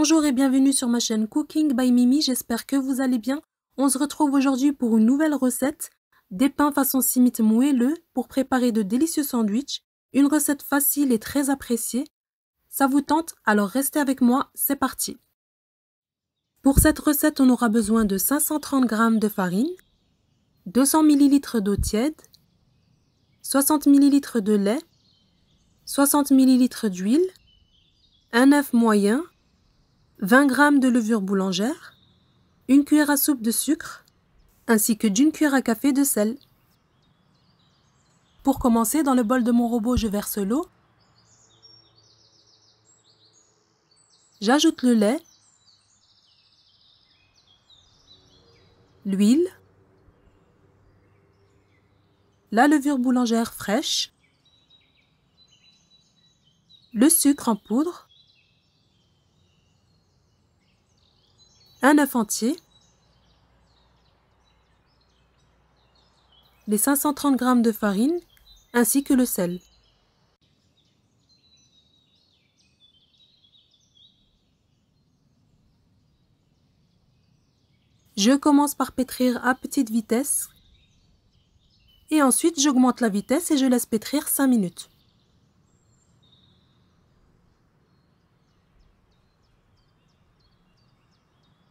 Bonjour et bienvenue sur ma chaîne Cooking by Mimi, j'espère que vous allez bien. On se retrouve aujourd'hui pour une nouvelle recette, des pains façon simit moelleux pour préparer de délicieux sandwichs, une recette facile et très appréciée. Ça vous tente? Alors restez avec moi, c'est parti. Pour cette recette, on aura besoin de 530 g de farine, 200 ml d'eau tiède, 60 ml de lait, 60 ml d'huile, un œuf moyen, 20 g de levure boulangère, une cuillère à soupe de sucre, ainsi que d'une cuillère à café de sel. Pour commencer, dans le bol de mon robot, je verse l'eau. J'ajoute le lait, l'huile, la levure boulangère fraîche, le sucre en poudre, un œuf entier, les 530 g de farine, ainsi que le sel. Je commence par pétrir à petite vitesse et ensuite j'augmente la vitesse et je laisse pétrir 5 minutes.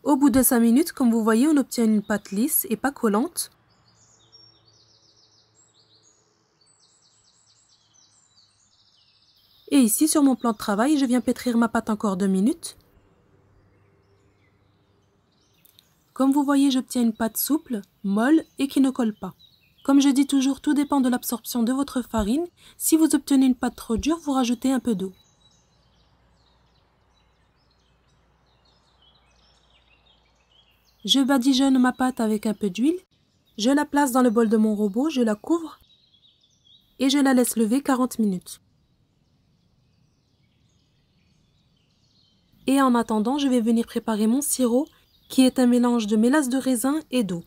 Au bout de 5 minutes, comme vous voyez, on obtient une pâte lisse et pas collante. Et ici, sur mon plan de travail, je viens pétrir ma pâte encore 2 minutes. Comme vous voyez, j'obtiens une pâte souple, molle et qui ne colle pas. Comme je dis toujours, tout dépend de l'absorption de votre farine. Si vous obtenez une pâte trop dure, vous rajoutez un peu d'eau. Je badigeonne ma pâte avec un peu d'huile. Je la place dans le bol de mon robot, je la couvre et je la laisse lever 40 minutes. Et en attendant, je vais venir préparer mon sirop qui est un mélange de mélasse de raisin et d'eau.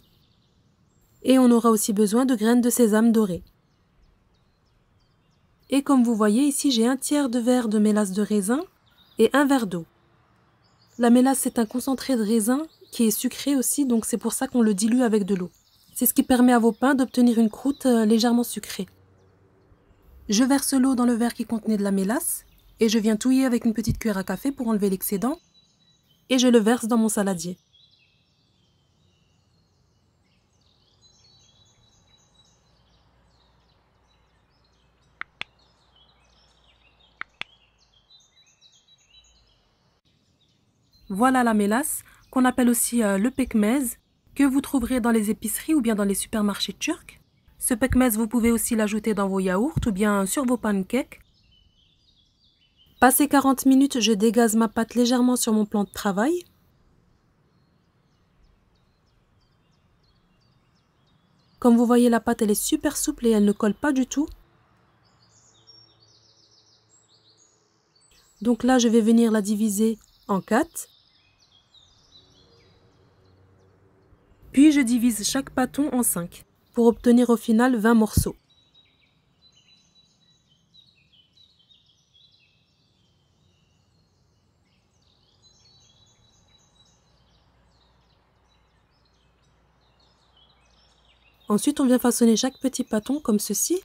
Et on aura aussi besoin de graines de sésame dorées. Et comme vous voyez ici, j'ai un tiers de verre de mélasse de raisin et un verre d'eau. La mélasse, c'est un concentré de raisin qui est sucré aussi, donc c'est pour ça qu'on le dilue avec de l'eau. C'est ce qui permet à vos pains d'obtenir une croûte légèrement sucrée. Je verse l'eau dans le verre qui contenait de la mélasse et je viens touiller avec une petite cuillère à café pour enlever l'excédent et je le verse dans mon saladier. Voilà la mélasse, qu'on appelle aussi le pekmez, que vous trouverez dans les épiceries ou bien dans les supermarchés turcs. Ce pekmez, vous pouvez aussi l'ajouter dans vos yaourts ou bien sur vos pancakes. Passé 40 minutes, je dégaze ma pâte légèrement sur mon plan de travail. Comme vous voyez, la pâte, elle est super souple et elle ne colle pas du tout. Donc là, je vais venir la diviser en 4. Puis je divise chaque pâton en 5 pour obtenir au final 20 morceaux. Ensuite, on vient façonner chaque petit pâton comme ceci.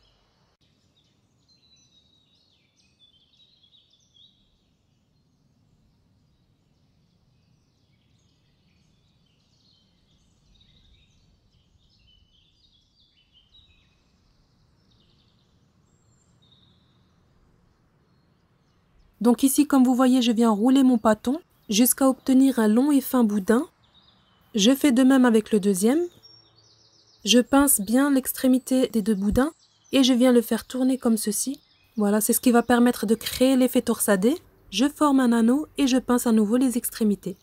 Donc ici, comme vous voyez, je viens rouler mon pâton jusqu'à obtenir un long et fin boudin. Je fais de même avec le deuxième. Je pince bien l'extrémité des deux boudins et je viens le faire tourner comme ceci. Voilà, c'est ce qui va permettre de créer l'effet torsadé. Je forme un anneau et je pince à nouveau les extrémités.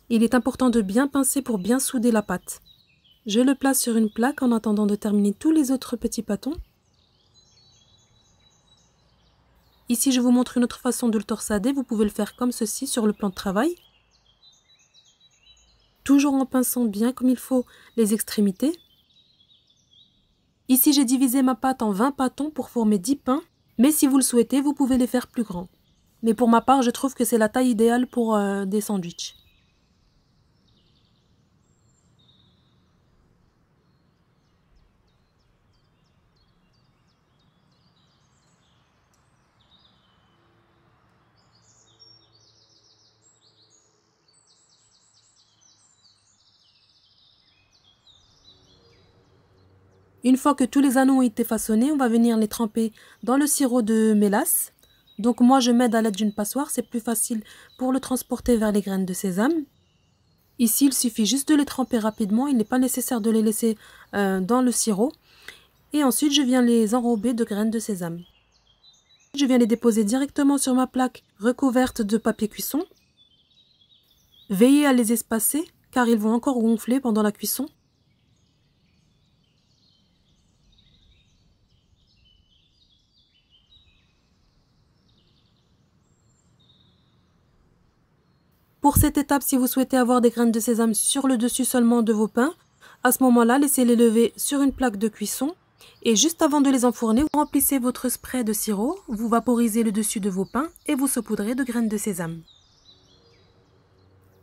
Il est important de bien pincer pour bien souder la pâte. Je le place sur une plaque en attendant de terminer tous les autres petits pâtons. Ici, je vous montre une autre façon de le torsader. Vous pouvez le faire comme ceci sur le plan de travail. Toujours en pinçant bien comme il faut les extrémités. Ici, j'ai divisé ma pâte en 20 pâtons pour former 10 pains. Mais si vous le souhaitez, vous pouvez les faire plus grands. Mais pour ma part, je trouve que c'est la taille idéale pour des sandwichs. Une fois que tous les anneaux ont été façonnés, on va venir les tremper dans le sirop de mélasse. Donc moi, je m'aide à l'aide d'une passoire, c'est plus facile pour le transporter vers les graines de sésame. Ici, il suffit juste de les tremper rapidement, il n'est pas nécessaire de les laisser dans le sirop. Et ensuite, je viens les enrober de graines de sésame. Je viens les déposer directement sur ma plaque recouverte de papier cuisson. Veillez à les espacer car ils vont encore gonfler pendant la cuisson. Pour cette étape, si vous souhaitez avoir des graines de sésame sur le dessus seulement de vos pains, à ce moment-là, laissez-les lever sur une plaque de cuisson et juste avant de les enfourner, vous remplissez votre spray de sirop, vous vaporisez le dessus de vos pains et vous saupoudrez de graines de sésame.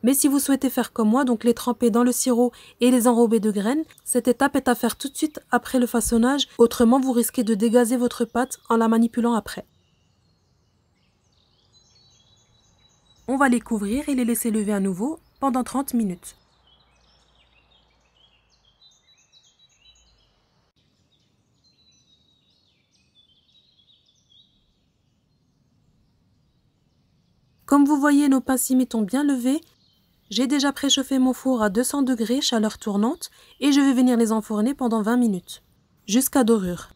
Mais si vous souhaitez faire comme moi, donc les tremper dans le sirop et les enrober de graines, cette étape est à faire tout de suite après le façonnage, autrement vous risquez de dégazer votre pâte en la manipulant après. On va les couvrir et les laisser lever à nouveau pendant 30 minutes. Comme vous voyez, nos pains simit ont bien levé. J'ai déjà préchauffé mon four à 200 degrés, chaleur tournante, et je vais venir les enfourner pendant 20 minutes, jusqu'à dorure.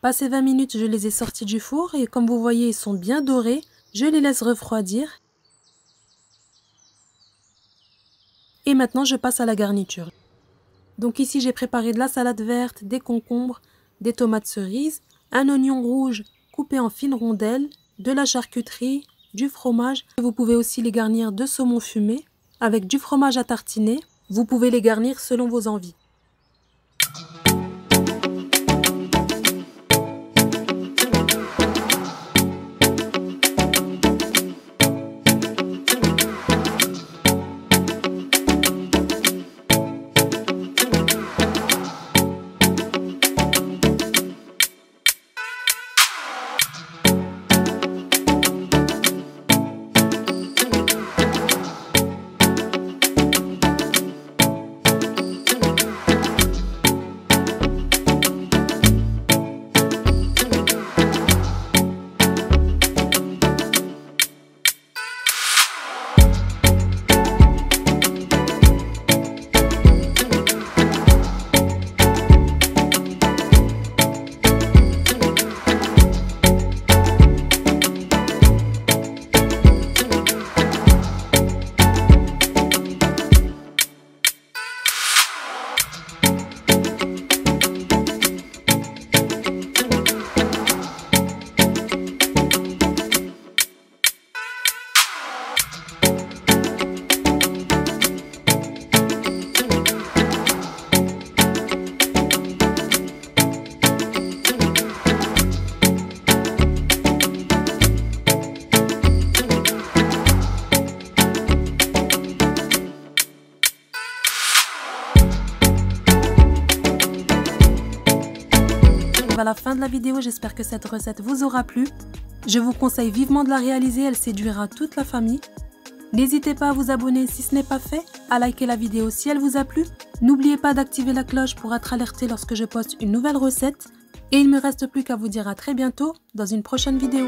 Passé 20 minutes, je les ai sortis du four et comme vous voyez, ils sont bien dorés. Je les laisse refroidir. Et maintenant, je passe à la garniture. Donc ici, j'ai préparé de la salade verte, des concombres, des tomates cerises, un oignon rouge coupé en fines rondelles, de la charcuterie, du fromage. Vous pouvez aussi les garnir de saumon fumé avec du fromage à tartiner. Vous pouvez les garnir selon vos envies. À la fin de la vidéo, j'espère que cette recette vous aura plu. Je vous conseille vivement de la réaliser, elle séduira toute la famille. N'hésitez pas à vous abonner si ce n'est pas fait, à liker la vidéo si elle vous a plu. N'oubliez pas d'activer la cloche pour être alerté lorsque je poste une nouvelle recette. Et il ne me reste plus qu'à vous dire à très bientôt dans une prochaine vidéo.